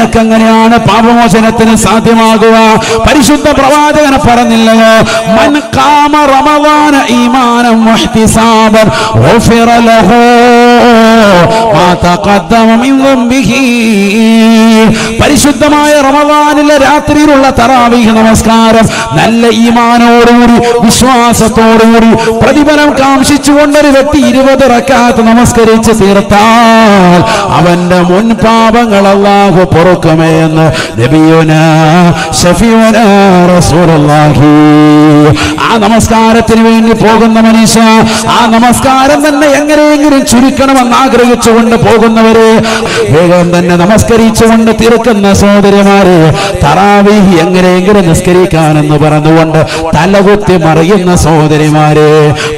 നിനക്കെങ്ങനെയാണ് പാപമോചനത്തിന് സാധ്യമാകുക? പരിശുദ്ധ പ്രവാചകൻ പറഞ്ഞില്ലയോ, മൻ ഖാമ റമളാന ഈമാനൻ വഹ്തിസാബൻ ഗുഫിറ ലഹു മാ തഖദ്ദമ മിൻ ദംബിഹി. പരിശുദ്ധമായ റമളാനിലെ രാത്രിയിലുള്ള തറാവീഹ് നമസ്കാരം നല്ല ഈമാനോടുകൂടി വിശ്വാസത്തോടുകൂടി പ്രതിഫലം കാംക്ഷിച്ചുകൊണ്ടൊരു വ്യക്തി 20 റക്അത്ത് നമസ്കരിച്ച് തീർത്താൽ അവന്റെ മുൻ പാപങ്ങൾ അല്ലാഹു പൊറുക്കുമേ എന്ന് നബിയുനാ ശഫീഉനാ റസൂലുള്ളാഹി. ആ നമസ്കാരത്തിന് വേണ്ടി പോകുന്ന മനുഷ്യ, ആ നമസ്കാരം തന്നെ എങ്ങനെയെങ്കിലും ചുരുക്കണമെന്ന് ആഗ്രഹിച്ചുകൊണ്ട് പോകുന്നവര്, വേഗം തന്നെ നമസ്കരിച്ചുകൊണ്ട് തീർക്കുന്ന സഹോദരിമാര്, തറാവീഹ് എങ്ങനെയെങ്കിലും നിസ്കരിക്കാനെന്ന് പറഞ്ഞുകൊണ്ട് തലകുത്തി മറിയുന്ന സഹോദരിമാര്,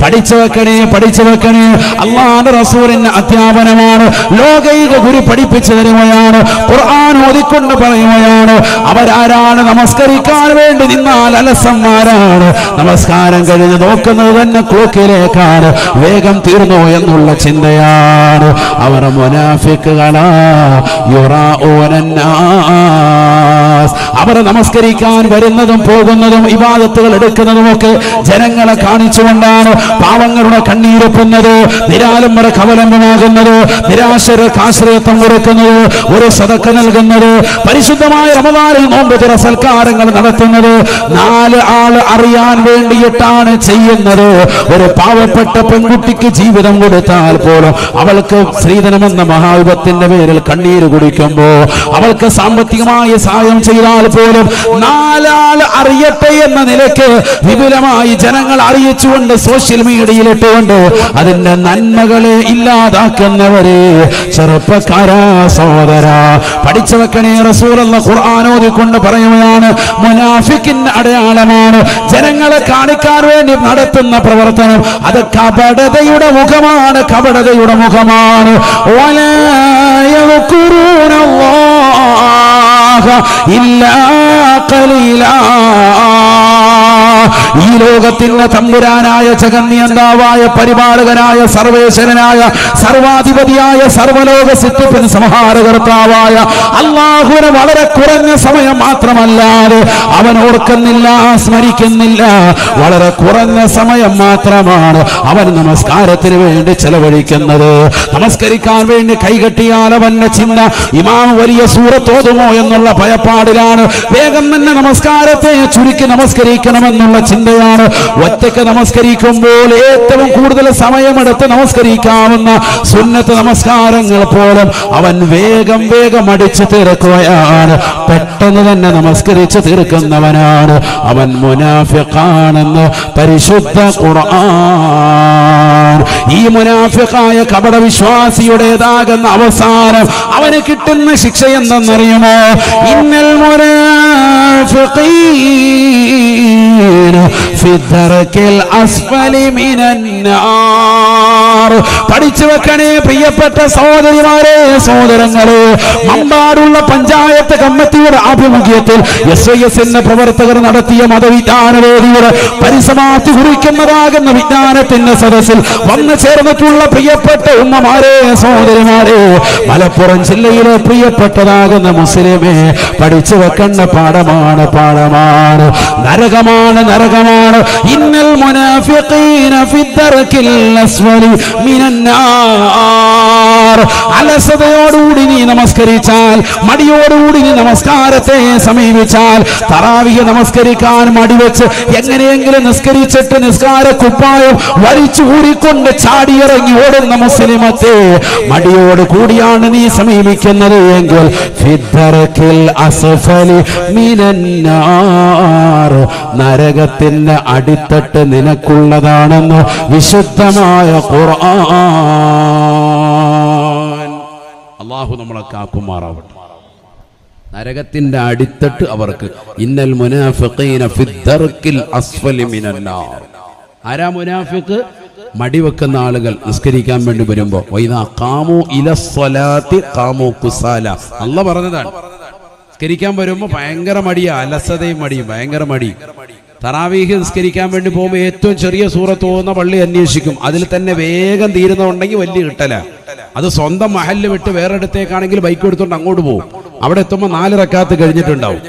പഠിച്ചു വെക്കണേ, പഠിച്ചു വെക്കണേ. അല്ലാഹുവിന്റെ റസൂലിന്റെ അധ്യാപനമാണ്, ലോകൈക ഗുരു പഠിപ്പിച്ചു തരുകയാണ്, ഖുർആൻ ഓതിക്കൊണ്ട് പറയുകയാണ്. അവരാരാണ്? നമസ്കരിക്കാൻ വേണ്ടി നിന്നാൽ അലസന്മാരാണ്. നമസ്കാരം കഴിഞ്ഞ് നോക്കുന്നത് തന്നെ ക്ലോക്കിലേക്കാണ്, വേഗം തീർന്നോ എന്നുള്ള ചിന്തയാണ്. അവർ മുനാഫിക്കുകളാ, യുറാഊനന്നാസ്. അവർ നമസ്കരിക്കാൻ വരുന്നതും പോകുന്നതും ഇബാദത്തുകൾ എടുക്കുന്നതുമൊക്കെ ജനങ്ങളെ കാണിച്ചുകൊണ്ടാണ്. പാവങ്ങളുടെ കണ്ണീരൊപ്പുന്നത്, നിരാലംബർക്ക് അവലംബമാകുന്നത്, നിരാശർക്ക് ആശ്രയത്വം കൊടുക്കുന്നത്, ഒരു സദഖ നൽകുന്നത്, പരിശുദ്ധമായ റമദാനിൽ നോമ്പ് തുറ സൽക്കാരങ്ങൾ നടത്തുന്നത് 4 ആള് അറിയാൻ വേണ്ടിയിട്ടാണ് ചെയ്യുന്നത്. ഒരു പാവപ്പെട്ട പെൺകുട്ടിക്ക് ജീവിതം കൊടുത്താൽ പോലും അവൾക്ക് സ്ത്രീധനമെന്ന മഹാവിപത്തിന്റെ പേരിൽ കണ്ണീര് കുടിക്കുമ്പോ, അവൾക്ക് സാമ്പത്തികമായ സഹായം ചെയ്താൽ പോലും 4 ആള് അറിയട്ടെ എന്ന നിലയ്ക്ക് വിപുലമായി ജനങ്ങൾ അറിയിച്ചുകൊണ്ട് സോഷ്യൽ മീഡിയയിലിട്ടുകൊണ്ട് അതിന്റെ നന്മകളെ ഇല്ലാതാക്കുന്നവരെ, ചെറുപ്പക്കാരാ സഹോദരാ, പഠിച്ചു വെക്കണേ. റസൂലുള്ള ഖുർആൻ ഓതിക്കൊണ്ട് പറയുകയാണ്, മുനാഫിക്കിന്റെ അടയാളമാണ് ജനങ്ങളെ കാണിക്കാൻ വേണ്ടി നടത്തുന്ന പ്രവർത്തനം. അത് കപടതയുടെ മുഖമാണ്, കപടതയുടെ മുഖമാണ്. വലാ യദ്കുറൂനല്ലാഹ ഇല്ലാ ഖലീലാ. ഈ ലോകത്തിന്റെ തമ്പുരാനായ, ജഗന്നിയന്താവായ, പരിപാലകനായ, സർവേശ്വരനായ, സർവാധിപതിയായ, സർവലോക സിദ്ധിപ്പിന് സംഹാരകർത്താവായ അല്ലാഹുവിനെ വളരെ കുറഞ്ഞ സമയം മാത്രമല്ലാതെ അവൻ ഓർക്കുന്നില്ല, സ്മരിക്കുന്നില്ല. വളരെ കുറഞ്ഞ സമയം മാത്രമാണ് അവൻ നമസ്കാരത്തിന് വേണ്ടി ചെലവഴിക്കുന്നത്. നമസ്കരിക്കാൻ വേണ്ടി കൈകെട്ടിയാൽ അവന്റെ ചിന്ത ഇമാം വലിയ സൂറത്ത് ഓതുമോ എന്നുള്ള ഭയപ്പാടിലാണ്. വേഗം തന്നെ നമസ്കാരത്തെ ചുരുക്കി നമസ്കരിക്കണമെന്നുള്ള ചിന്തയാണ്. ഒറ്റയ്ക്ക് നമസ്കരിക്കുമ്പോൾ ഏറ്റവും കൂടുതൽ സമയമെടുത്ത് നമസ്കരിക്കാവുന്ന സുന്നത്ത് നമസ്കാരങ്ങൾ പോലും അവൻ വേഗം വേഗം അടിച്ചു തീർക്കുകയാണ്. പെട്ടെന്ന് തന്നെ നമസ്കരിച്ച് തീർക്കുന്നവനാണ് അവൻ. മുനാഫിഖാണെന്ന് പരിശുദ്ധ ഖുർആൻ. ഈ മുനാഫിഖായ കപടവിശ്വാസിയുടേതാകുന്ന അവസാനം അവന് കിട്ടുന്ന ശിക്ഷ എന്തെന്നറിയുമോ? ഇന്നൽ മുനാഫിഖീന ഫി ദർകിൽ അസ്ഫലി മിനന്നാർ. പഠിച്ചു വെക്കണേ പ്രിയപ്പെട്ട സഹോദരിമാരെ, സഹോദരങ്ങളെ. മമ്പാടുള്ള പഞ്ചായത്ത് കമ്മിറ്റിയുടെ ആഭിമുഖ്യത്തിൽ SYSന്റെ പ്രവർത്തകർ നടത്തിയ മതവിജ്ഞാന വേദിയുടെ പരിസമാപ്തി കുറിക്കുന്നതാകുന്ന വിജ്ഞാനത്തിന്റെ സദസ്സിൽ വന്നു ചേർന്നിട്ടുള്ള പ്രിയപ്പെട്ട ഉമ്മമാരെ, സഹോദരിമാരെ, മലപ്പുറം ജില്ലയിലെ പ്രിയപ്പെട്ടതാകുന്ന മുസ്ലിമേ, പഠിച്ചു വെക്കേണ്ട പാഠമാണ്, പാഠമാണ്. നരകമാണ്, നരകമാണ്. ഇന്നൽ മുനാഫിഖീന ഫി ദർകിൽ അസ്ഫലി മിനന്നാർ. അലസതയോടുകൂടി നീ നമസ്കരിച്ചാൽ, മടിയോടുകൂടി നീ നമസ്കാരത്തെ സമീപിച്ചാൽ, തറാവിഹ് നമസ്കരിക്കാൻ മടിവെച്ച് എങ്ങനെയെങ്കിലും നിസ്കരിച്ചിട്ട് നിസ്കാര കുപ്പായം വലിച്ചു ഊരിക്കൊണ്ട് ചാടിയിറങ്ങി ഓടുന്ന മുസ്ലിമത്തെ മടിയോട് കൂടിയാണ് നീ സമീപിക്കുന്നത് എങ്കിൽ ഫിദ്ദർകിൽ അസ്ഫലി മിനന്നാർ, നരകത്തിന്റെ അടിത്തട്ട് നിനക്കുള്ളതാണെന്ന് വിശുദ്ധമായ ഖുർആൻ. അല്ലാഹു നമ്മളെ കാക്കുമാറാവട്ടെ. നരകത്തിന്റെ അടിത്തട്ട് അവർക്ക്. ഇന്നൽ മുനാഫിഖീന ഫിദ്ദർകിൽ അസ്ഫലി മിനന്നാർ. ആരാ മുനാഫിഖ്? മടിവെക്കുന്ന ആളുകൾ നിസ്കരിക്കാൻ വേണ്ടി വരുമ്പോ വൈദാ ഖാമു ഇലസ്സലാത്തി ഖാമു കുസാല. അല്ലാഹ് പറഞ്ഞതാണ്, നിസ്കരിക്കാൻ വരുമ്പോ ഭയങ്കര മടിയാ, അലസതയും മടിയും, ഭയങ്കര മടി. തറാവീഹ് നിസ്കരിക്കാൻ വേണ്ടി പോകുമ്പോൾ ഏറ്റവും ചെറിയ സൂറത്ത് ഓതുന്ന പള്ളി അന്വേഷിക്കും. അതിൽ തന്നെ വേഗം തീരുന്നുണ്ടെങ്കിൽ വലിയ കിട്ടല. അത് സ്വന്തം മഹല്ല് വിട്ട് വേറെ ഇടത്തേക്കാണെങ്കിൽ ബൈക്ക് എടുത്തുകൊണ്ട് അങ്ങോട്ട് പോകും. അവിടെ എത്തുമ്പോൾ 4 റക്അത്ത് കഴിഞ്ഞിട്ടുണ്ടാവും.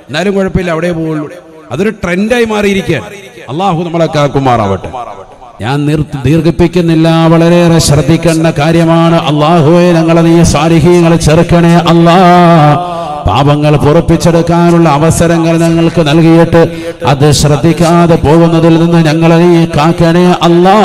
എന്നാലും കുഴപ്പമില്ല, അവിടെ പോവുള്ളൂ. അതൊരു ട്രെൻഡായി മാറിയിരിക്കുകയാണ്. അള്ളാഹു നമ്മളെ കാക്കുമാറാവട്ടെ. ഞാൻ ദീർഘിപ്പിക്കുന്നില്ല, വളരെയേറെ ശ്രദ്ധിക്കേണ്ട കാര്യമാണ്. അള്ളാഹുവേ, ഞങ്ങളെ നീ സാലിഹീങ്ങളെ ചെറുക്കണേ അല്ലാ. പാപങ്ങൾ പൊറുപ്പിച്ചെടുക്കാനുള്ള അവസരങ്ങൾ ഞങ്ങൾക്ക് നൽകിയിട്ട് അത് ശ്രദ്ധിക്കാതെ പോകുന്നതിൽ നിന്ന് ഞങ്ങളെ നീ കാക്കണേ അല്ലാ.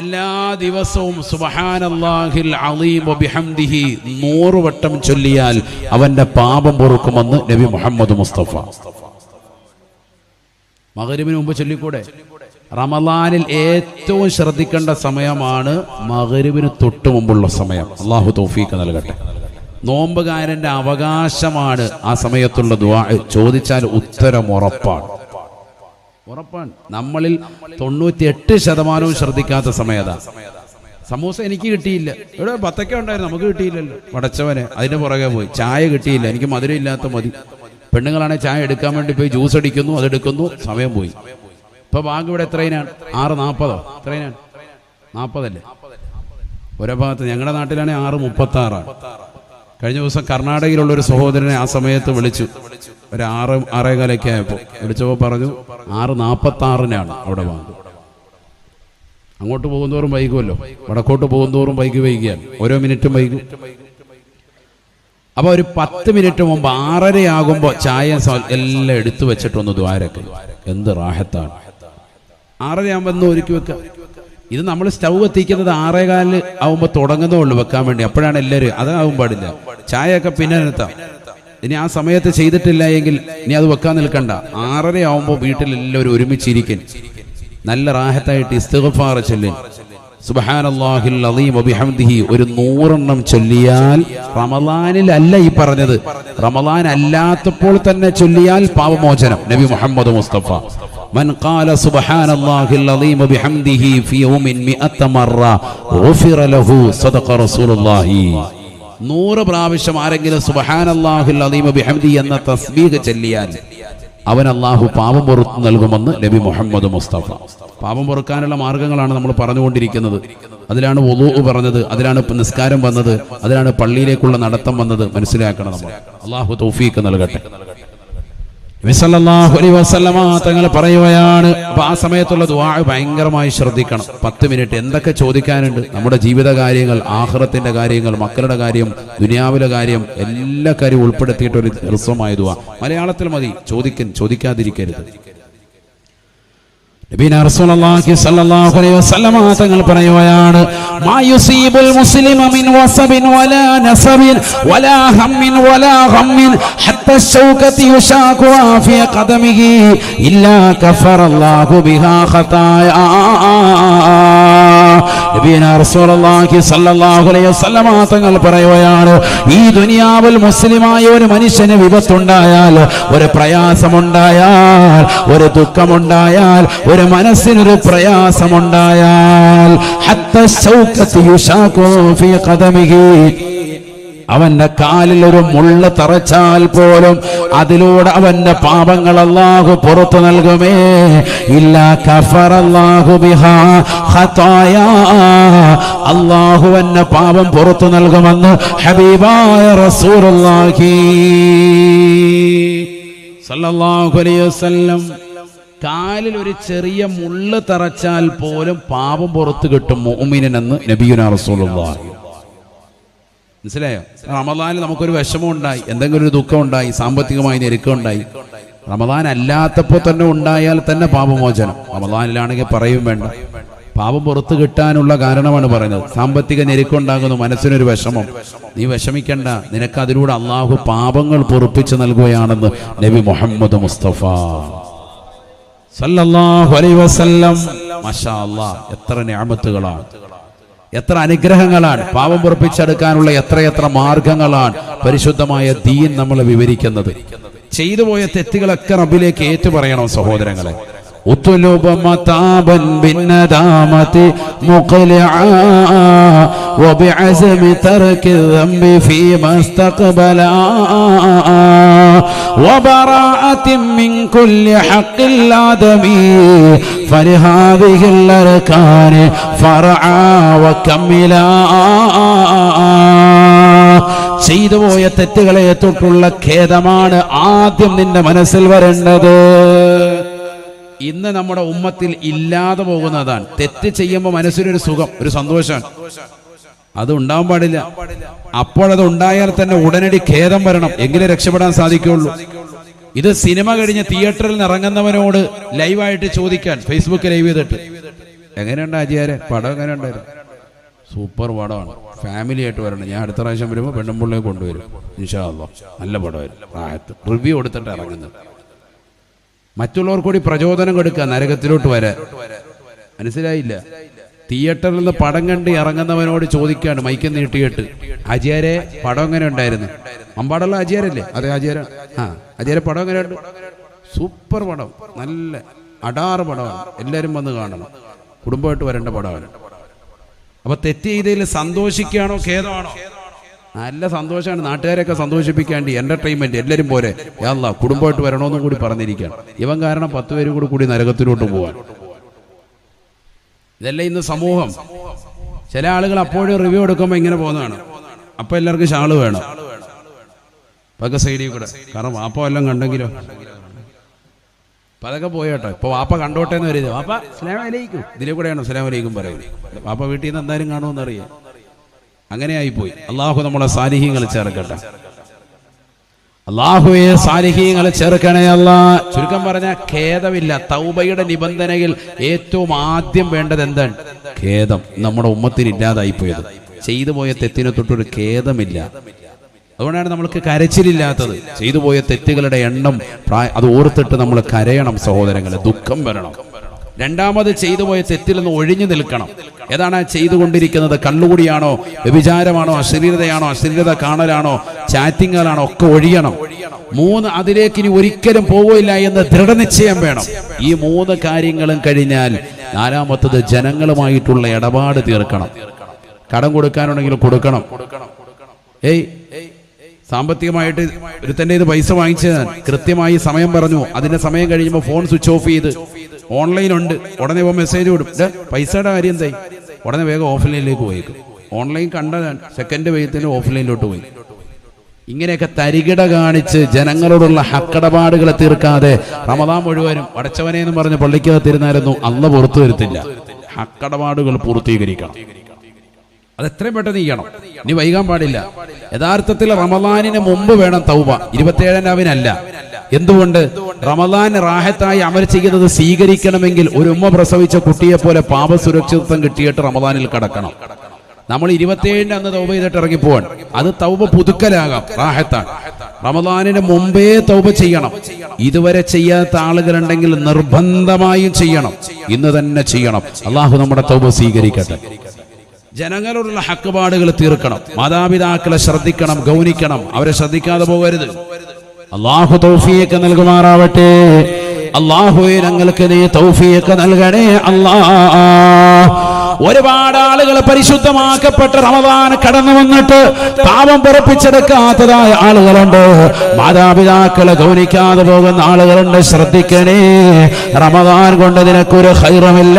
എല്ലാ ദിവസവും സുബ്ഹാനല്ലാഹിൽ അളീം വബിഹംദിഹി 100 വട്ടം ചൊല്ലിയാൽ അവന്റെ പാപം പൊറുക്കുമെന്ന് നബി മുഹമ്മദ് മുസ്തഫ. മഗ്‌രിബിന് മുമ്പ് ചൊല്ലിക്കൂടെ? റമളാനിൽ ഏറ്റവും ശ്രദ്ധിക്കേണ്ട സമയമാണ് മഗ്‌രിബിന് തൊട്ട് മുമ്പുള്ള സമയം. അള്ളാഹു തൗഫീഖ് നൽകട്ടെ. നോമ്പുകാരന്റെ അവകാശമാണ് ആ സമയത്തുള്ള ദുആ. ചോദിച്ചാൽ ഉത്തരം ഉറപ്പാണ്. നമ്മളിൽ 98% ശ്രദ്ധിക്കാത്ത സമയതാ. സമൂസ എനിക്ക് കിട്ടിയില്ല, ഇവിടെ ബത്തക്ക ഉണ്ടായിരുന്നു, നമുക്ക് കിട്ടിയില്ലല്ലോ. പടച്ചവനെ, അതിന്റെ പുറകെ പോയി. ചായ കിട്ടിയില്ല, എനിക്ക് മധുരം ഇല്ലാത്ത മതി. പെണ്ണുങ്ങളാണെങ്കിൽ ചായ എടുക്കാൻ വേണ്ടി പോയി ജ്യൂസ് അടിക്കുന്നു, അതെടുക്കുന്നു, സമയം പോയി. ഇപ്പൊ ബാങ്ക് ഇവിടെ എത്രയിനാണ്? 6:40. എത്രയിനാണ്? 40 അല്ലേ? ഒരേ ഭാഗത്ത്. ഞങ്ങളുടെ നാട്ടിലാണെങ്കിൽ 6:36. കഴിഞ്ഞ ദിവസം കർണാടകയിലുള്ള ഒരു സഹോദരനെ ആ സമയത്ത് വിളിച്ചു. ഒരു 6:15 ആയപ്പോൾ വിളിച്ചപ്പോൾ പറഞ്ഞു 6:46 അവിടെ ബാങ്ക്. അങ്ങോട്ട് പോകുന്തോറും വൈകുമല്ലോ, വടക്കോട്ട് പോകുന്തോറും വൈകുകയാണ്. ഓരോ മിനിറ്റും വൈകും. അപ്പൊ ഒരു 10 മിനിറ്റ് മുമ്പ് 6:30 ആകുമ്പോൾ ചായ എല്ലാം എടുത്തു വെച്ചിട്ടൊന്ന് ദ്വാരക്ക്. എന്ത് റാഹത്താണ്! 6:30 ആകുമ്പോൾ ഒന്ന് ഒരുക്കി വെക്കുക. ഇത് നമ്മൾ സ്റ്റൗ എത്തിക്കുന്നത് 6:15 ആവുമ്പോൾ തുടങ്ങുന്നേ ഉള്ളൂ വെക്കാൻ വേണ്ടി. അപ്പോഴാണ് എല്ലാവരും, അതാവും പാടില്ല. ചായയൊക്കെ പിന്നെ നിർത്താം. ഇനി ആ സമയത്ത് ചെയ്തിട്ടില്ല എങ്കിൽ ഇനി അത് വെക്കാൻ നിൽക്കണ്ട. 6:30 ആവുമ്പോൾ വീട്ടിലെല്ലാവരും ഒരുമിച്ചിരിക്കും. നല്ല റാഹത്തായിട്ട് ഇസ്തിഗ്ഫാർ ചൊല്ലിൻ. സുബ്ഹാനല്ലാഹിൽ അളീം വബിഹംദിഹി ഒരു 100 ചൊല്ലിയാൽ, റമളാനിൽ അല്ല ഈ പറഞ്ഞത്, റമളാൻ അല്ലാത്തപ്പോൾ തന്നെ ചൊല്ലിയാൽ പാപമോചനം. നബി മുഹമ്മദ് മുസ്തഫ മൻ ഖാല സുബ്ഹാനല്ലാഹിൽ അളീം വബിഹംദിഹി ഫീ യൗമിൻ 100 മറ ഗുഫിറ ലഹു സദഖ റസൂലുള്ളാഹി. 100 പ്രാവശ്യം ആരെങ്കിലും സുബ്ഹാനല്ലാഹിൽ അളീം വബിഹംദിഹി എന്ന തസ്ബീഹ് ചൊല്ലിയാൽ അവൻ അല്ലാഹു പാപം പൊറുത്തു നൽകുമെന്ന് നബി മുഹമ്മദ് മുസ്തഫ. പാപം പൊറുക്കാനുള്ള മാർഗങ്ങളാണ് നമ്മൾ പറഞ്ഞുകൊണ്ടിരിക്കുന്നത്. അതിലാണ് വുളൂ പറഞ്ഞത്, അതിലാണ് നിസ്കാരം വന്നത്, അതിലാണ് പള്ളിയിലേക്കുള്ള നടത്തം വന്നത്. മനസ്സിലാക്കണം നമ്മൾ. അല്ലാഹു തൗഫീഖ് നൽകട്ടെ. നബി സല്ലല്ലാഹു അലൈഹി വസല്ലമ തങ്ങൾ പറയുകയാണ്, അപ്പൊ ആ സമയത്തുള്ള ദുആ ഭയങ്കരമായി ശ്രദ്ധിക്കണം. 10 മിനിറ്റ് എന്തൊക്കെ ചോദിക്കാനുണ്ട്, നമ്മുടെ ജീവിത കാര്യങ്ങൾ, ആഖിറത്തിന്റെ കാര്യങ്ങൾ, മക്കളുടെ കാര്യം, ദുനിയാവിലെ കാര്യം, എല്ലാ കാര്യവും ഉൾപ്പെടുത്തിയിട്ട് ഒരു ഹ്രസ്വമായ ദുആ. മലയാളത്തിൽ മതി, ചോദിക്കാതിരിക്കരുത്. നബിന റസൂലുള്ളാഹി സ്വല്ലല്ലാഹു അലൈഹി വസല്ലമ തങ്ങൾ പറയുകയാണ്, മാ യുസീബുൽ മുസ്ലിമ മിൻ വസബിൻ വലാ നസബിൻ വലാ ഹമ്മിൻ വലാ ഗമ്മിൻ ഹത്താ ശൗകതി യുശാഖു ഫീ ഖദമിഹി ഇല്ലാ കഫറല്ലാഹു ബിഹാ ഖതായാ. നബിന റസൂലുള്ളാഹി സ്വല്ലല്ലാഹു അലൈഹി വസല്ലമ തങ്ങൾ പറയുകയാണ്, ഈ ദുനിയാവിൽ മുസ്ലിമായ ഒരു മനുഷ്യന് വിപത്തുണ്ടായാൽ, ഒരു പ്രയാസമുണ്ടായാൽ, ഒരു ദുഃഖമുണ്ടായാൽ, ഒരു മനസ്സിനൊരു പ്രയാസമുണ്ടായാൽ, ഹത്താ ശൗകതി യുശാഖു ഫീ ഖദമിഹി, അവന്റെ കാലിൽ ഒരു മുള്ള തറച്ചാൽ പോലും അതിലൂടെ അവന്റെ പാപങ്ങൾ അല്ലാഹു പുറത്തു നൽകുമേ. ഇല്ലാ കഫറല്ലാഹു ബിഹാ ഖതായാ, അല്ലാഹു അവന്റെ പാപം പുറത്തു നൽകുമെന്ന് ഹബീബായ റസൂലുള്ളാഹി സല്ലല്ലാഹു അലൈഹി വസല്ലം. കാലിൽ ഒരു ചെറിയ മുള്ള് തറച്ചാൽ പോലും പാപം പുറത്തു കിട്ടും മുഅ്മിനെന്ന് നബിയുനാ റസൂലുള്ളാഹി. മനസ്സിലായോ? റമളാനിൽ നമുക്കൊരു വിഷമം ഉണ്ടായി, എന്തെങ്കിലും ഒരു ദുഃഖം ഉണ്ടായി, സാമ്പത്തികമായി ഞെരുക്കം ഉണ്ടായി, റമളാൻ അല്ലാത്തപ്പോൾ തന്നെ ഉണ്ടായാൽ തന്നെ പാപമോചനം. റമളാനിലാണെങ്കിൽ പറയും വേണ്ട. പാപം പുറത്തു കിട്ടാനുള്ള കാരണമാണ് പറയുന്നത്. സാമ്പത്തിക ഞെരുക്കം ഉണ്ടാകുന്നു, മനസ്സിനൊരു വിഷമം, നീ വിഷമിക്കണ്ട, നിനക്ക് അതിലൂടെ അള്ളാഹു പാപങ്ങൾ പൊറുപ്പിച്ചു നൽകുകയാണെന്ന് നബി മുഹമ്മദ് മുസ്തഫ സല്ലല്ലാഹു അലൈഹി വസല്ലം. മാഷാ അല്ലാഹ്, എത്ര നിഅമത്തുകളാണ്, എത്ര അനുഗ്രഹങ്ങളാണ്, പാപം പൊറുപ്പിച്ചെടുക്കാനുള്ള എത്രയെത്ര മാർഗങ്ങളാണ് പരിശുദ്ധമായ ദീൻ നമ്മൾ വിവരിക്കുന്നത്. ചെയ്തു പോയ തെറ്റുകളൊക്കെ റബ്ബിലേക്ക് ഏറ്റു പറയണം സഹോദരങ്ങളെ. اطلب متابا بالندامة مقلعا وبعزم ترك الذنب فيما استقبلا وبراءة من كل حق الآدمي فلهذه الأركان فرعا وكملا. ചെയ്തു പോയ തെറ്റുകളെ തൊട്ടുള്ള ഖേദമാണ് ആദ്യം നിന്റെ മനസ്സിൽ വരേണ്ടത്. ഇന്ന് നമ്മുടെ ഉമ്മത്തിൽ ഇല്ലാതെ പോകുന്നതാണ്. തെറ്റ് ചെയ്യുമ്പോൾ മനസ്സിലൊരു സുഖം, ഒരു സന്തോഷമാണ്. അത് ഉണ്ടാവാൻ പാടില്ല. അപ്പോഴത് ഉണ്ടായാൽ തന്നെ ഉടനടി ഖേദം വരണം, എങ്കിലേ രക്ഷപ്പെടാൻ സാധിക്കുള്ളൂ. ഇത് സിനിമ കഴിഞ്ഞ് തിയേറ്ററിൽ നിന്ന് ഇറങ്ങുന്നവനോട് ലൈവായിട്ട് ചോദിക്കാൻ, ഫേസ്ബുക്ക് ലൈവ് ചെയ്തിട്ട്, എങ്ങനെയുണ്ട് ആചാര്യ പടം, എങ്ങനെ ഉണ്ടായിരുന്നു? സൂപ്പർ പടമാണ്, ഫാമിലി ആയിട്ട് വരണം, ഞാൻ അടുത്ത പ്രാവശ്യം വരുമ്പോൾ പെണ്ണുമ്പിള്ളയെ കൊണ്ടുവരും ഇൻഷാ അല്ലാഹ്, നല്ല പടമായിരുന്നു, റിവ്യൂ കൊടുത്തിട്ട് ഇറങ്ങുന്നത്. മറ്റുള്ളവർക്ക് കൂടി പ്രചോദനം കൊടുക്കുക നരകത്തിലോട്ട് വരാൻ. മനസ്സിലായില്ല? തിയേറ്ററിൽ നിന്ന് പടം കണ്ട് ഇറങ്ങുന്നവനോട് ചോദിക്കാണ് മൈക്കും നീട്ടിയിട്ട്, ആചാര്യ പടം എങ്ങനെ ഉണ്ടായിരുന്നു? അമ്പാടുള്ള ആചാര്യല്ലേ? അതെ ആചാര്യ. ആചാര്യ പടം എങ്ങനെയുണ്ട്? സൂപ്പർ പടം, നല്ല അടാറ് പടമാണ്, എല്ലാവരും വന്ന് കാണണം, കുടുംബമായിട്ട് വരേണ്ട പടമാണ്. അപ്പൊ തെറ്റ് ചെയ്തതിൽ സന്തോഷിക്കുകയാണോ ഖേദമാണോ? നല്ല സന്തോഷമാണ്, നാട്ടുകാരെയൊക്കെ സന്തോഷിപ്പിക്കാണ്ട് എന്റർടൈൻമെന്റ് എല്ലാവരും പോരെ, യാ അല്ലാഹ് കുടുംബമായിട്ട് വരണമെന്നും കൂടി പറഞ്ഞിരിക്കുകയാണ്. ഇവൻ കാരണം 10 പേരും കൂടി നരകത്തിലോട്ട് പോവാൻ. ഇതല്ല ഇന്ന് സമൂഹം. ചില ആളുകൾ അപ്പോഴും റിവ്യൂ എടുക്കുമ്പോൾ ഇങ്ങനെ പോകുന്നതാണ്, അപ്പൊ എല്ലാവർക്കും ഷാള് വേണം, പക സൈഡിൽ കൂടെ, കാരണം വാപ്പ എല്ലാം കണ്ടെങ്കിലോ. അപ്പൊ അതൊക്കെ പോയോട്ടോ. ഇപ്പൊ വാപ്പ കണ്ടോട്ടെ എന്ന് വരുന്നത്, വാപ്പ അസ്സലാമു അലൈക്കും, ഇതിലെ കൂടെയാണ് അസ്സലാമു അലൈക്കും പറയുന്നത്. വാപ്പ വീട്ടിൽ നിന്ന് എന്തായാലും കാണുമെന്ന് അറിയാം. അങ്ങനെ ആയിപ്പോയി. അള്ളാഹു നമ്മളെ സാലിഹീങ്ങളെ ചേർക്കട്ടെ. അള്ളാഹുവെ സാലിഹീങ്ങളെ ചേർക്കണേ അല്ലാ. ചുരുക്കം പറഞ്ഞ ഖേദമില്ല. തൗബയുടെ നിബന്ധനയിൽ ഏറ്റവും ആദ്യം വേണ്ടത് എന്താണ്? ഖേദം. നമ്മുടെ ഉമ്മത്തിന് ഇല്ലാതായിപ്പോയത്. ചെയ്തു പോയ തെറ്റിനെ തൊട്ടൊരു ഖേദമില്ല. അതുകൊണ്ടാണ് നമ്മൾക്ക് കരച്ചിലില്ലാത്തത്. ചെയ്തു പോയ തെറ്റുകളുടെ എണ്ണം അത് ഓർത്തിട്ട് നമ്മൾ കരയണം സഹോദരങ്ങളെ, ദുഃഖം വരണം. രണ്ടാമത് ചെയ്തു പോയ തെറ്റിൽ നിന്ന് ഒഴിഞ്ഞു നിൽക്കണം. ഏതാണ് ചെയ്തുകൊണ്ടിരിക്കുന്നത്? കള്ളുകൂടിയാണോ, വ്യഭിചാരമാണോ, അശ്ലീലതയാണോ, അശ്ലീലത കാണലാണോ, ചാറ്റിങ്ങാണോ, ഒക്കെ ഒഴിയണം. 3, അതിലേക്ക് ഇനി ഒരിക്കലും പോവില്ല എന്ന് ദൃഢനിശ്ചയം വേണം. ഈ 3 കാര്യങ്ങളും കഴിഞ്ഞാൽ 4-മത്തത് ജനങ്ങളുമായിട്ടുള്ള ഇടപാട് തീർക്കണം. കടം കൊടുക്കാനുണ്ടെങ്കിൽ കൊടുക്കണം. സാമ്പത്തികമായിട്ട് ഒരുത്തൻ്റെ ഇത് പൈസ വാങ്ങിച്ചതാണ്, കൃത്യമായി സമയം പറഞ്ഞു, അതിന്റെ സമയം കഴിയുമ്പോൾ ഫോൺ സ്വിച്ച് ഓഫ് ചെയ്ത്, ഓൺലൈൻ ഉണ്ട്, ഉടനെ ഇപ്പോൾ മെസ്സേജ് വിടും, പൈസയുടെ കാര്യം എന്തായി, ഉടനെ വേഗം ഓഫ്ലൈനിലേക്ക് പോയേക്കും. ഓൺലൈൻ കണ്ടതാണ്, സെക്കൻഡ് വേഗത്തിന് ഓഫ്ലൈനിലോട്ട് പോയി. ഇങ്ങനെയൊക്കെ തരികിട കാണിച്ച് ജനങ്ങളോടുള്ള ഹക്കടപാടുകളെ തീർക്കാതെ റമദാൻ മുഴുവനും അടച്ചവനെ എന്ന് പറഞ്ഞ് പള്ളിക്കകത്തിരുന്നായിരുന്നു, അള്ള പുറത്തു വരുത്തില്ല. ഹക്കടപാടുകൾ പൂർത്തീകരിക്കണം. അത് എത്രയും പെട്ടെന്ന് ചെയ്യണം, ഇനി വൈകാൻ പാടില്ല. യഥാർത്ഥത്തിൽ റമദാനിന് മുമ്പ് വേണം തൗബ, 27-ാം രാവിനല്ല. എന്തുകൊണ്ട്? റമദാൻ റാഹത്തായി അമൽ ചെയ്യുന്നത് സ്വീകരിക്കണമെങ്കിൽ ഒരു ഉമ്മ പ്രസവിച്ച കുട്ടിയെ പോലെ പാപസുരക്ഷിതത്വം കിട്ടിയിട്ട് റമദാനിൽ കടക്കണം. നമ്മൾ 27-ന് അന്ന് തൗബ ചെയ്തിട്ട് ഇറങ്ങിപ്പോവാൻ, അത് തൗബ പുതുക്കലാകാം, റാഹത്താണ്. റമദാനിന് മുമ്പേ തൗബ ചെയ്യണം. ഇതുവരെ ചെയ്യാത്ത ആളുകളുണ്ടെങ്കിൽ നിർബന്ധമായും ചെയ്യണം, ഇന്ന് തന്നെ ചെയ്യണം. അള്ളാഹു നമ്മുടെ തൗബ സ്വീകരിക്കട്ടെ. ജനങ്ങളോടുള്ള ഹക്കുപാടുകൾ തീർക്കണം. മാതാപിതാക്കളെ ശ്രദ്ധിക്കണം, ഗൗനിക്കണം, അവരെ ശ്രദ്ധിക്കാതെ പോകരുത്. അള്ളാഹു തൗഫീഖ് നൽകുമാറാവട്ടെ. അള്ളാഹുവേ ഞങ്ങൾക്ക് നീ തൗഫീഖ് നൽകണേ അല്ലാഹ്. ഒരുപാട് ആളുകൾ പരിശുദ്ധമാക്കപ്പെട്ട റമദാൻ കടന്നു വന്നിട്ട് പാപം പൊറപ്പിച്ചെടുക്കാത്തതായ ആളുകളുണ്ട്, മാതാപിതാക്കളെ ഗൗനിക്കാതെ പോകുന്ന ആളുകളുണ്ട്. ശ്രദ്ധിക്കണേ, റമദാൻ കൊണ്ട് നിനക്കൊരു ഖൈറുമില്ല.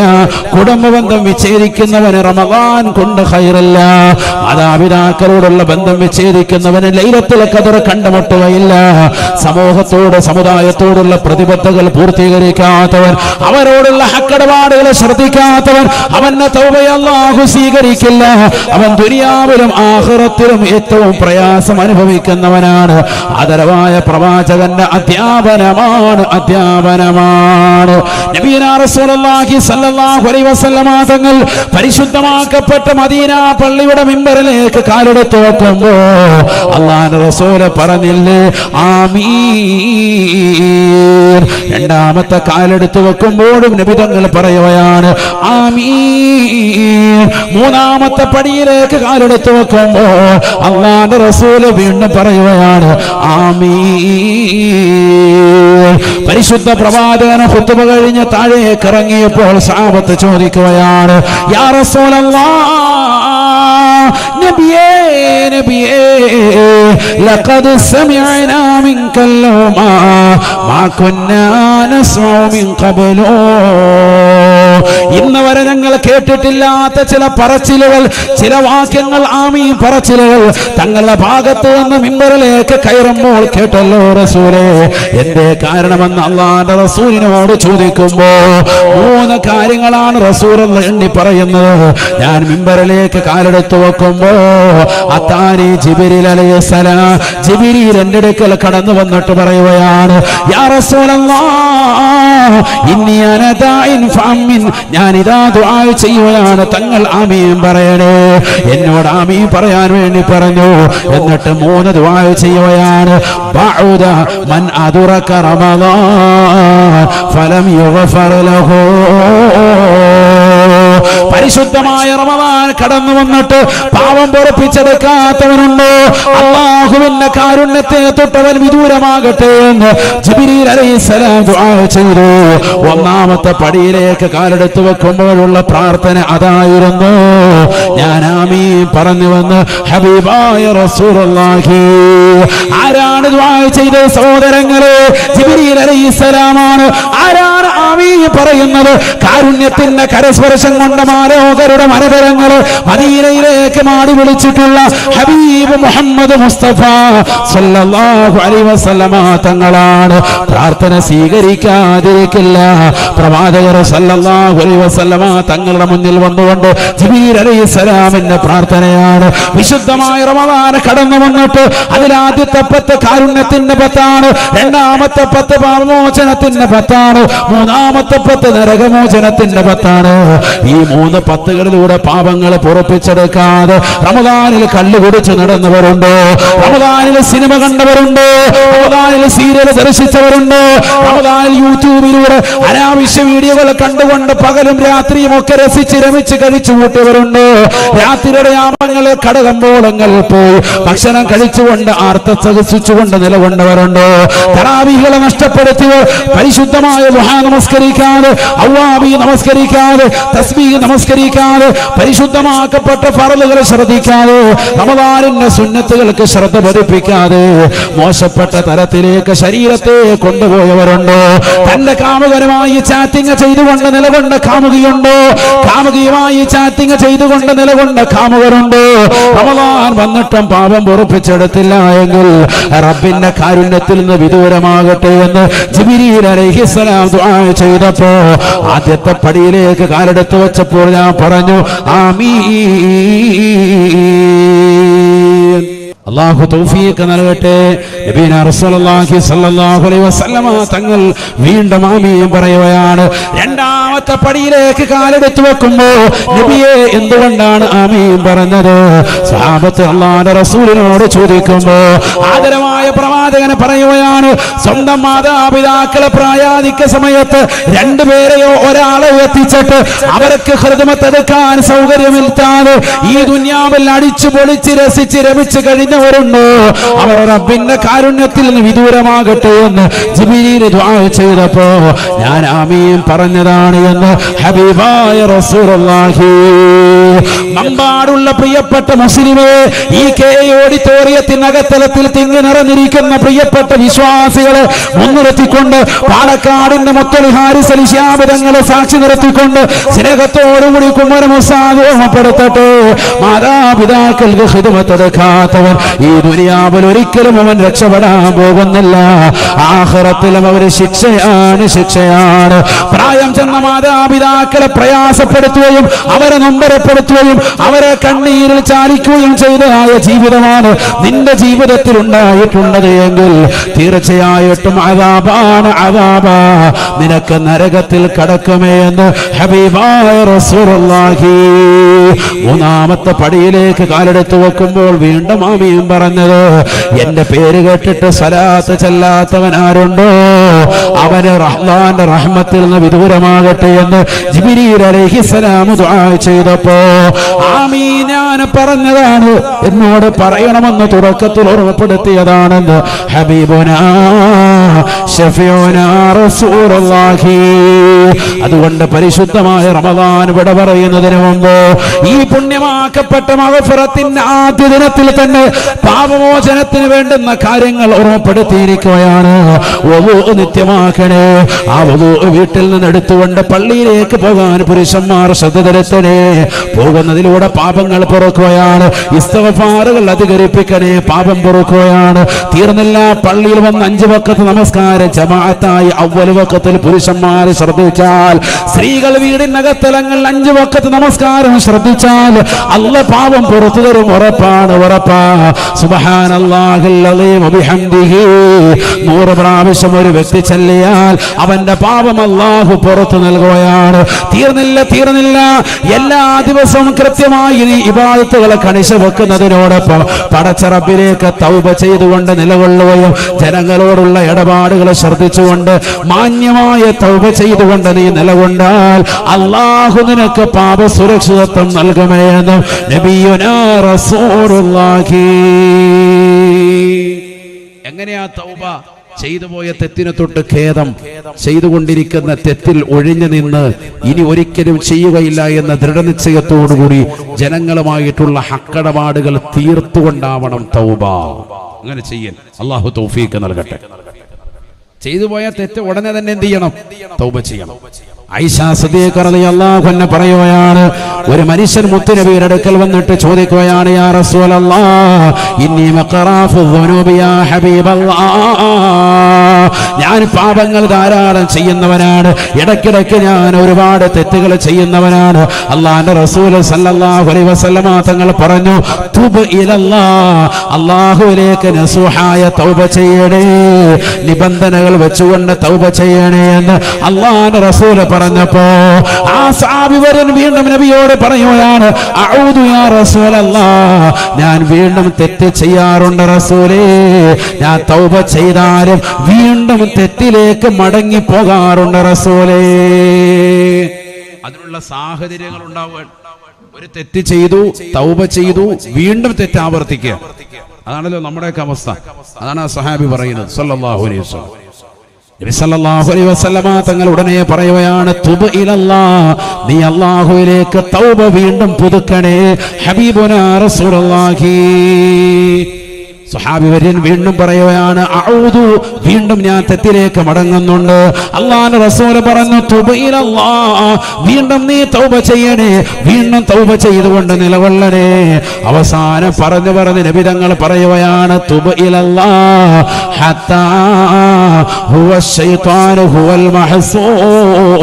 കുടുംബബന്ധം വിച്ഛേദിക്കുന്നവന് റമദാൻ കൊണ്ട് ഖൈറില്ല. മാതാപിതാക്കളോടുള്ള ബന്ധം വിച്ഛേദിക്കുന്നവന് ലൈലത്തുൽ ഖദർ കണ്ടുമുട്ടുകയില്ല. സമൂഹത്തോട് സമുദായത്തോടുള്ള പ്രതിബദ്ധതകൾ പൂർത്തീകരിക്കാത്തവൻ, അവരോടുള്ള ഹക്കടപാടുകളെ ശ്രദ്ധിക്കാത്തവൻ, അവന്റെ തൗബ അല്ലാഹു സ്വീകരിക്കില്ല. അവൻ ദുനിയാവിലും ആഖിറത്തിലും ഏറ്റവും പ്രയാസം അനുഭവിക്കുന്നവനാണ്. ആദരവായ പ്രവാചകന്റെ അധ്യാപനമാണ്. നബിയുനാ റസൂലുള്ളാഹി സ്വല്ലല്ലാഹു അലൈഹി വസല്ലമ തങ്ങൾ പരിശുദ്ധമാക്കപ്പെട്ട മദീന പള്ളിയുടെ മിമ്പറിലേക്ക് കാലെടുത്ത് വെക്കുമ്പോൾ അല്ലാഹുവിന്റെ റസൂൽ പറഞ്ഞില്ലേ ആമീൻ. രണ്ടാമത്തെ കാലെടുത്ത് വെക്കുമ്പോഴും നബി തങ്ങൾ പറയുകയാണ് ആമീൻ. മൂന്നാമത്തെ പടിയിലേക്ക് കാലെടുത്ത് വെക്കുമ്പോൾ അല്ലാഹുവിന്റെ റസൂൽ വീണ്ടും പറയുകയാണ് ആമീൻ. പരിശുദ്ധ പ്രവാചകൻ ഖുതുബ കഴിഞ്ഞ് താഴേക്ക് ഇറങ്ങിയപ്പോൾ സഹാബത്ത് ചോദിക്കുകയാണ് യാ റസൂലല്ലാഹ് നബിയേ നബിയേ ലഖദ് സമിഅനാ മിൻകൽ ലൗമാ മാ കുന്നാ നസ്മഉ മിൻ ഖബ്ലു. ഇന്ന് വരെ ഞങ്ങൾ കേട്ടിട്ടില്ലാത്ത ചില പറച്ചിലുകൾ, ചില വാക്യങ്ങൾ, ആമീൻ പറച്ചിലുകൾ തങ്ങളുടെ ഭാഗത്ത് നിന്ന് മിമ്പറിലേക്ക് കയറുമ്പോൾ കേട്ടല്ലോ റസൂലേ. എന്തേ കാരണമെന്ന് അല്ലാഹുവിന്റെ റസൂലിനോട് ചോദിക്കുമ്പോ 3 കാര്യങ്ങളാണ് റസൂൽ എണ്ണി പറയുന്നത്. ഞാൻ മിമ്പറിലേക്ക് കാലെടുത്ത് വെക്കുമ്പോ അത്താനി ജിബ്രീൽ അലൈഹിസ്സലാം, ജിബ്രീൽ എൻ്റെ അടുക്കൽ കടന്നു വന്നിട്ട് പറയുകയാണ് യാ റസൂലല്ലാഹ് ഇന്നി അന ദാഇൻ ഫഅമിൻ. ഞാൻ ഇതാ ദുആ ചെയ്യുകയാണ്, തങ്ങൾ ആമീൻ പറയണേ. എന്നോട് ആമീൻ പറയാൻ വേണ്ടി പറഞ്ഞു. എന്നിട്ട് 3 ദുആ ചെയ്യുകയാണ്. ബഅദ മൻ അദറക റമളാൻ ഫലം യുഗ്ഫർ ലഹു. പരിശുദ്ധമായ റമളാൻ കടന്നു വന്നിട്ട് പാവം പൊറുപ്പിച്ചെടുക്കാത്തവനുണ്ടോ? അല്ലാഹുവിന്റെ കാരുണ്യത്തെ തൊട്ടവൻ വിദൂരമാകട്ടെ എന്ന് ജിബ്രീൽ അലൈഹിസ്സലാം ദുആ ചെയ്തു. 1ാമത്തെ പടിയിലേക്ക് കാലെടുത്ത് വെക്കുമ്പോഴുള്ള പ്രാർത്ഥന അതായിരുന്നു. ഞാൻ ആമീൻ പറഞ്ഞുവെന്ന് ഹബീബായ റസൂലുള്ളാഹി. ആരാണ് ദുആ ചെയ്തത് സഹോദരങ്ങളെ? ജിബ്രീൽ അലൈഹിസ്സലാമാണ്. ആരാണ് ആമീൻ പറയുന്നത്? കാരുണ്യത്തിന്റെ കരസ്പർശം കൊണ്ട് മാലോകരുടെ മനതരങ്ങള് മദീനയിലേക്ക് മാടി വിളിച്ചിട്ടുള്ള ഹബീബ് മുഹമ്മദ് മുസ്തഫ സല്ലല്ലാഹു അലൈഹി വസല്ലമ തങ്ങളാണ്. പ്രാർത്ഥന സ്വീകരിക്കാതിരിക്കില്ല. പ്രവാചകർ സല്ലല്ലാഹു അലൈഹി വസല്ലമ തങ്ങളുടെ മുന്നിൽ വന്നുകൊണ്ട് ജിബ്രീൽ അലൈഹിസ്സലാമിന്റെ പ്രാർത്ഥനയാണ്. വിശുദ്ധമായ റമളാൻ കടന്നു വന്നിട്ട് അതിലാദ്യത്തെ 10 കാരുണ്യത്തിന്റെ 10ആണ്, 2ാമത്തെ 10 പാപമോചനത്തിന്റെ 10ആണ്, 3ാമത്തെ 10 നരകമോചനത്തിന്റെ 10ആണ്. ഈ 3 10കളിലൂടെ പാപങ്ങൾ പൊറുപ്പിച്ചെടുക്കാതെ റമദാനിൽ കള്ളു കുടിച്ച് നടന്നവരുണ്ടോ? റമദാനിൽ സിനിമ കണ്ടവരുണ്ടോ? റമദാനിൽ സീരിയൽ ദർശിച്ചവരുണ്ടോ? റമദാനിൽ യൂട്യൂബിലൂടെ അനാവശ്യ വീഡിയോകൾ കണ്ടുകൊണ്ട് പകലും രാത്രിയും ഒക്കെ രസിച്ച് രമിച്ച് കഴിച്ചു കൂട്ടിയവരുണ്ടോ? രാത്രിയുടെ യാമങ്ങളിൽ കടകമ്പോളങ്ങളിൽ പോയി ഭക്ഷണം കഴിച്ചുകൊണ്ട് ആർത്തസഹിച്ചുകൊണ്ട് നിലകൊണ്ടവരുണ്ടോ? തറാവീഹുകളെ നഷ്ടപ്പെടുത്തിയവർ പരിശുദ്ധമായ ദുആ നമസ്കരിക്കാതെ, അവ്വാബി നമസ്കരിക്കാതെ, തസ്ബീഹ് നമസ്കരിക്കാതെ, പരിശുദ്ധമാക്കപ്പെട്ട ഫർളുകൾ ശ്രദ്ധിക്കാതെ, റമദാനിന്റെ സുന്നത്തുകൾക്ക് ശ്രദ്ധ പതിപ്പിക്കാതെ മോശപ്പെട്ട തരത്തിലേക്ക് ശരീരത്തെ കൊണ്ടുപോയവരുണ്ടോ? തന്റെ കാമുകനുമായി ചാറ്റിംഗ് ചെയ്തുകൊണ്ട് നിലകൊണ്ട കാമുകിയുണ്ടോ? കാമുകിയുമായി ചാറ്റിംഗ് ചെയ്തുകൊണ്ട് നിലകൊണ്ട കാമുകരുണ്ടോ? റമദാൻ വന്നിട്ടും പാപം പൊറുപ്പിച്ചെടുത്തില്ല എങ്കിൽ റബ്ബിന്റെ കാരുണ്യത്തിൽ നിന്ന് വിദൂരമാകട്ടെ എന്ന് ജിബ്രീൽ അലൈഹിസ്സലാം ദുആ ചെയ്തപ്പോ ആദ്യത്തെ പടിയിലേക്ക് കാലെടുത്ത് വെച്ചപ്പോൾ ഞാൻ പറഞ്ഞു ആമീൻ. അല്ലാഹു തൗഫീഖ് നൽകട്ടെ. നബിന റസൂലുള്ളാഹി സ്വല്ലല്ലാഹു അലൈഹി വസല്ലമ തങ്ങൾ വീണ്ടും ആമീൻ പറയുകയാണ്. 2ാമത്തെ പടിയിലേക്ക് കാലെടുത്ത് വെക്കുമ്പോൾ നബിയെ എന്തുകൊണ്ടാണ് ആമീൻ പറഞ്ഞത്? സ്വഹാബത്ത് അല്ലാഹുവിന്റെ റസൂലിനോട് ചോദിക്കുമ്പോൾ ആദരവായ പ്രവാചകനെ പറയുകയാണ്, സ്വന്തം മാതാപിതാക്കളെ പ്രായാധിക്യ സമയത്ത് 2 പേരെയോ ഒരാളെ എത്തിച്ചിട്ട് അവർക്ക് ഖിദ്മത്ത് എടുക്കാൻ സൗകര്യമില്ലാതെ ഈ ദുനിയാവിൽ അടിച്ചു പൊളിച്ച് രസിച്ച് രമിച്ച് കഴിഞ്ഞവരുണ്ടോ? അവർ റബ്ബിന്റെ കാരുണ്യത്തിൽ നിന്ന് വിദൂരമാകട്ടെ എന്ന് ജിബ്രീൽ ദുആ ചെയ്തപ്പോ ഞാൻ ആമീൻ പറഞ്ഞതാണ് എന്ന് ഹബീബായ റസൂലുള്ളാഹി. മമ്പാടുള്ള പ്രിയപ്പെട്ട മുസ്ലിമേ, ഈ ഓഡിറ്റോറിയത്തിനകത്തലത്തിൽ തിങ്ങി നിറഞ്ഞിരിക്കുന്ന പ്രിയപ്പെട്ട വിശ്വാസികളെ മുൻനിർത്തിക്കൊണ്ട് പാലക്കാടിന്റെ മുത്തലി ഹാരിസ് അലി ശിഹാബ് തങ്ങളെ സാക്ഷി നിർത്തിക്കൊണ്ട് സ്നേഹത്തോടുകൂടി കുമരമുസാദപ്പെടുത്തട്ടെ. മാതാപിതാക്കൾക്ക് ഖിദ്മത്ത് എടുക്കാത്തവൻ ഈ ദുനിയാവിൽ ഒരിക്കലും അവൻ രക്ഷപ്പെടാൻ പോകുന്നില്ല. ആഖിറത്തിലും അവര് ശിക്ഷയാണ്, ശിക്ഷയാണ്. പ്രായം ചെന്ന മാതാപിതാക്കളെ പ്രയാസപ്പെടുത്തുകയും അവരെ നൊമ്പരപ്പെടുത്തുകയും അവരെ കണ്ണീരിൽ ചാലിക്കുകയും ചെയ്തതായ ജീവിതമാണ് നിന്റെ ജീവിതത്തിൽ ഉണ്ടായിട്ടുള്ളത് എങ്കിൽ തീർച്ചയായിട്ടും അദാബാണ്, അദാബാ. നിനക്ക് നരകത്തിൽ കടക്കുമേ എന്ന് ഹബീബായ റസൂലുള്ളാഹി. 3ാമത്തെ പടിയിലേക്ക് കാലെടുത്ത് വെക്കുമ്പോൾ വീണ്ടും ആമീൻ പറഞ്ഞത്, എന്റെ പേര് കേട്ടിട്ട് സലാത്ത് ചെല്ലാത്തവൻ ആരുണ്ടോ? അവന് റഹ്മാന്റെ റഹ്മത്തിൽ നിന്ന് വിദൂരമാകട്ടെ എന്ന് ജിബ്രീൽ അലൈഹിസ്സലാം ദുആ ചെയ്തപ്പോ ആമീൻ ഞാൻ പറഞ്ഞതാണ് എന്നോട് പറയണമെന്ന് തുടക്കത്തിൽ ഓർമ്മപ്പെടുത്തിയതാണെന്ന് ഹബീബുനാ ശഫീഉനാ റസൂലുള്ളാഹി. അതുകൊണ്ട് പരിശുദ്ധമായ റമദാൻ വിട പറയുന്നതിന് മുമ്പ് ഈ പുണ്യമാക്കപ്പെട്ട മഗ്ഫിറത്തിന്റെ ആദ്യ ദിനത്തിൽ തന്നെ പാപമോചനത്തിന് വേണ്ടുന്ന കാര്യങ്ങൾ ഓർമ്മപ്പെടുത്തിയിരിക്കുകയാണ്. വുളൂ നിത്യമാക്കണേ. ആ വുളൂ വീട്ടിൽ നിന്ന് എടുത്തുകൊണ്ട് പള്ളിയിലേക്ക് പോകാൻ പുരുഷന്മാർ ശ്രദ്ധ ചെലുത്തണേ. പോകുന്നതിലൂടെ പാപങ്ങൾ പൊറുക്കുകയാണ്. ഇസ്തിഗ്ഫാറുകൾ അധികരിപ്പിക്കണേ. പാപം പൊറുക്കുകയാണ്. തീർന്നില്ല, പള്ളിയിൽ വന്ന് 5 വഖത്ത് നമസ്കാരം ജമാഅത്തായി അവ്വൽ വഖത്തിൽ പുരുഷന്മാർ ശ്രദ്ധിച്ചാൽ, സ്ത്രീകൾ വീടിനകത്തലങ്ങൾ 5 വഖത്ത് നമസ്കാരം ശ്രദ്ധിച്ചാൽ അല്ലാഹ് പാപം പുറത്തു തരും. ഉറപ്പാണ്, ഉറപ്പാ. സുബ്ഹാനല്ലാഹിൽ അലീം വബിഹംദിഹി 100 പ്രാവശ്യം ഒരു വ്യക്തി ചൊല്ലിയാൽ അവന്റെ പാപം അല്ലാഹു പുറത്തു നൽകുകയാണ്. തീർന്നില്ല, എല്ലാ ദിവസവും കൃത്യമായി ഈ ഇബാദത്തുകളെ കണിശ വെക്കുന്നതിനോടൊപ്പം പടച്ച റബ്ബിലേക്ക് തൗബ ചെയ്തുകൊണ്ട് നിലകൊള്ളുകയും ജനങ്ങളോടുള്ള ഇടപാടുകൾ ശ്രദ്ധിച്ചുകൊണ്ട് മാന്യമായ തൗബ ചെയ്തുകൊണ്ട് നീ നിലകൊണ്ടാൽ അല്ലാഹു നിനക്ക് പാപ സുരക്ഷിതത്വം നൽകുമെന്ന് നബിയുനാ റസൂലുള്ളാഹി. എങ്ങനെയാ തൗബ? ചെയ്തു പോയ തെറ്റിനെ തൊട്ട് ഖേദം, ചെയ്തുകൊണ്ടിരിക്കുന്ന തെറ്റിൽ ഒഴിഞ്ഞു നിന്ന് ഇനി ഒരിക്കലും ചെയ്യുകയില്ല എന്ന ദൃഢനിശ്ചയത്തോടുകൂടി ജനങ്ങളുമായിട്ടുള്ള ഹക്കടപാടുകൾ തീർത്തുകൊണ്ടാവണം തൗബ. അങ്ങനെ ചെയ്യൽ അല്ലാഹു തൗഫീഖ് നൽകട്ടെ. ചെയ്തു പോയ തെറ്റ് ഉടനെ തന്നെ എന്ത് ചെയ്യണം? തൗബ ചെയ്യണം. ആയിഷ സിദ്ദീഖ റളിയല്ലാഹു അൻഹ പറയുകയാണ്, ഒരു മനുഷ്യൻ മുത്തുനബിയുടെ അടുക്കൽ വന്നിട്ട് ചോദിക്കുകയാണ്, യാ റസൂലല്ലാഹ് ഇന്നി മഖറാഫു ദുനൂബി യാ ഹബീബല്ലാഹ്, ഞാൻ പാപങ്ങൾ ധാരാളം ചെയ്യുന്നവനാണ്, ഇടയ്ക്കിടയ്ക്ക് ഞാൻ ഒരുപാട് തെറ്റുകൾ ചെയ്യുന്നവനാണ്. അല്ലാഹുവിന്റെ റസൂൽ സല്ലല്ലാഹു അലൈഹി വസല്ലമ തങ്ങൾ പറഞ്ഞു, തുബ് ഇലല്ലാഹ്, അല്ലാഹുവിലേക്ക് നസുഹായ തൗബ ചെയ്യണേ, നിബന്ധനകൾ വെച്ചുകൊണ്ട് തൗബ ചെയ്യണേ എന്ന് അല്ലാഹുവിന്റെ റസൂൽ പറഞ്ഞപ്പോ ആ സഹാബി വരൻ വീണ്ടും നബിയോട് പറയുകയാണ്, അഊദു യാ റസൂലല്ലാഹ്, ഞാൻ വീണ്ടും തെറ്റ് ചെയ്യാറുണ്ട് റസൂലേ, ഞാൻ തൗബ ചെയ്താലും വീണ്ടും തെറ്റിലേക്ക് മടങ്ങി പോകാറുണ്ട് റസൂലേ. അതിനുള്ള സാഹചര്യങ്ങൾ ഉണ്ടാവുക. ഒരു തെറ്റ് ചെയ്തു, തൗബ ചെയ്തു, വീണ്ടും തെറ്റ് ആവർത്തിക്കുക. അതാണല്ലോ നമ്മുടെയൊക്കെ അവസ്ഥ. അതാണ് ആ സഹാബി പറയുന്നത് സല്ലല്ലാഹു അലൈഹി വസല്ലം. നബി സല്ലല്ലാഹു അലൈഹി വസല്ലമ തങ്ങൾ ഉടനെ പറയുകയാണ്, തുബ് ഇലല്ലാഹ്, നീ അല്ലാഹുവിലേക്ക് തൗബ വീണ്ടും പുതുക്കണേ ഹബീബുനാ റസൂലുള്ളാഹി. സ്വഹാബി വര്യൻ വീണ്ടും പറയുകയാണ്, അഊദു, വീണ്ടും ഞാൻ തെറ്റിലേക്ക് മടങ്ങുന്നുണ്ട്. അല്ലാഹുവിന്റെ റസൂൽ പറഞ്ഞു, തുബ് ഇലല്ലാഹ്, വീണ്ടും നീ തൗബ ചെയ്യണേ, വീണ്ടും തൗബ ചെയ്തുകൊണ്ട് നിലകൊള്ളണേ. അവസാനം പറഞ്ഞു നബി തങ്ങൾ പറയുകയാണ്, തുബ് ഇലല്ലാഹ് ഹത്താ ഹുവ ശൈത്വാനു ഹുവൽ മഹ്സൂർ,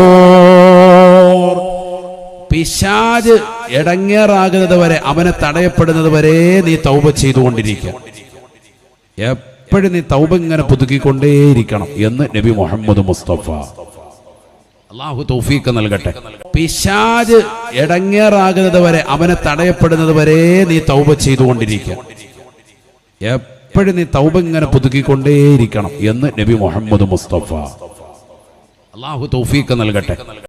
പിശാച് ഇടങ്ങേറാകുന്നത് വരെ, അവനെ തടയപ്പെടുന്നത് വരെ നീ തൗബ ചെയ്തുകൊണ്ടിരിക്കുക. എപ്പോഴും നീ തൗബ ഇങ്ങനെ പുതുക്കിക്കൊണ്ടേയിരിക്കണം എന്ന് നബി മുഹമ്മദ് മുസ്തഫ. അല്ലാഹു തൗഫീഖ് നൽകട്ടെ. പിശാച് ഇടങ്ങേറാകുന്നത് വരെ, അവനെ തടയപ്പെടുന്നത് വരെ നീ തൗബ ചെയ്തുകൊണ്ടിരിക്കുക. എപ്പോഴും നീ തൗബ ഇങ്ങനെ പുതുക്കിക്കൊണ്ടേയിരിക്കണം എന്ന് നബി മുഹമ്മദ് മുസ്തഫ. അല്ലാഹു തൗഫീഖ് നൽകട്ടെ.